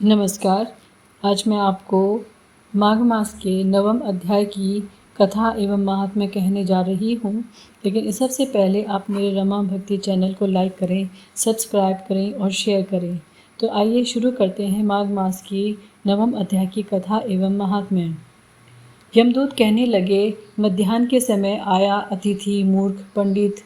नमस्कार। आज मैं आपको माघ मास के नवम अध्याय की कथा एवं महात्म्य कहने जा रही हूँ। लेकिन इस सबसे पहले आप मेरे रमा भक्ति चैनल को लाइक करें, सब्सक्राइब करें और शेयर करें। तो आइए शुरू करते हैं माघ मास की नवम अध्याय की कथा एवं महात्म्य। यमदूत कहने लगे, मध्याह्न के समय आया अतिथि मूर्ख, पंडित,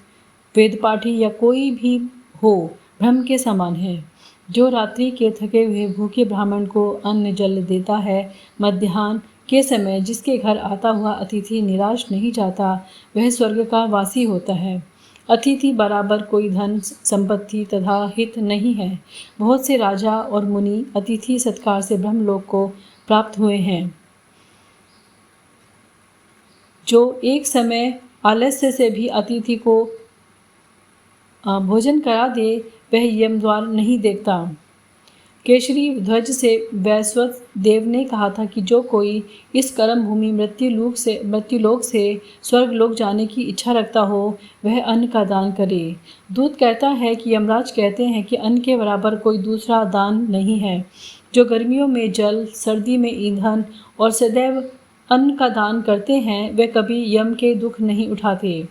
वेदपाठी या कोई भी हो, ब्रह्म के समान है। जो रात्रि के थके हुए भूखे ब्राह्मण को अन्न जल देता है, मध्याह्न के समय जिसके घर आता हुआ अतिथि निराश नहीं जाता, वह स्वर्ग का वासी होता है। अतिथि बराबर कोई धन संपत्ति तथा हित नहीं है। बहुत से राजा और मुनि अतिथि सत्कार से ब्रह्मलोक को प्राप्त हुए हैं। जो एक समय आलस्य से भी अतिथि को भोजन करा दे, वह यमद्वार नहीं देखता। केशरी ध्वज से वैश्वत देव ने कहा था कि जो कोई इस कर्म भूमि मृत्युलोक से स्वर्गलोक जाने की इच्छा रखता हो, वह अन्न का दान करे। दूत कहता है कि यमराज कहते हैं कि अन्न के बराबर कोई दूसरा दान नहीं है। जो गर्मियों में जल, सर्दी में ईंधन और सदैव अन्न का दान करते हैं, वे कभी यम के दुख नहीं उठाते।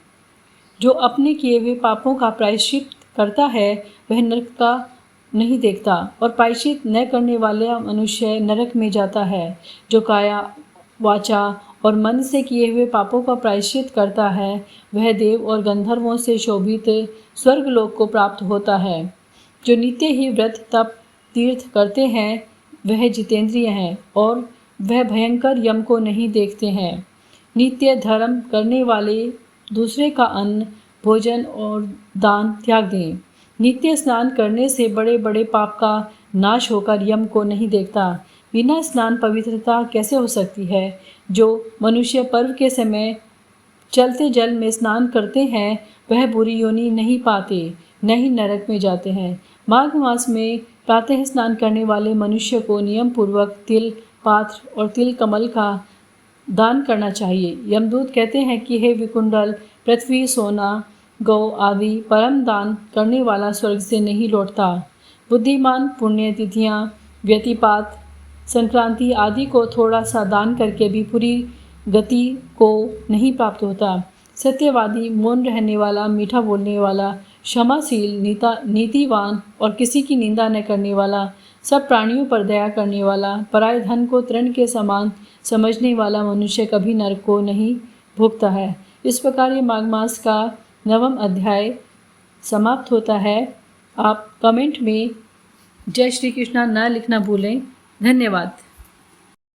जो अपने किए हुए पापों का प्रायश्चित करता है, वह नरक का नहीं देखता, और प्रायश्चित न करने वाला मनुष्य नरक में जाता है। जो काया, वाचा और मन से किए हुए पापों का प्रायश्चित करता है, वह देव और गंधर्वों से शोभित स्वर्गलोक को प्राप्त होता है। जो नित्य ही व्रत, तप, तीर्थ करते हैं, वह जितेंद्रिय हैं और वह भयंकर यम को नहीं देखते हैं। नित्य धर्म करने वाले दूसरे का अन्न, भोजन और दान त्याग दें। नित्य स्नान करने से बड़े बड़े पाप का नाश होकर यम को नहीं देखता। बिना स्नान पवित्रता कैसे हो सकती है? जो मनुष्य पर्व के समय चलते जल में स्नान करते हैं, वह बुरी योनि नहीं पाते, न ही नरक में जाते हैं। माघ मास में प्रातः स्नान करने वाले मनुष्य को नियम पूर्वक तिल पात्र और तिल कमल का दान करना चाहिए। यमदूत कहते हैं कि हे विकुंडल, पृथ्वी, सोना, गौ आदि परम दान करने वाला स्वर्ग से नहीं लौटता। बुद्धिमान पुण्यतिथियाँ, व्यतिपात, संक्रांति आदि को थोड़ा सा दान करके भी पूरी गति को नहीं प्राप्त होता। सत्यवादी, मौन रहने वाला, मीठा बोलने वाला, क्षमाशील, नीतिवान और किसी की निंदा न करने वाला, सब प्राणियों पर दया करने वाला, पराये धन को तृण के समान समझने वाला मनुष्य कभी नरक को नहीं भोगता है। इस प्रकार ये माघ मास का नवम अध्याय समाप्त होता है। आप कमेंट में जय श्री कृष्णा न लिखना भूलें। धन्यवाद।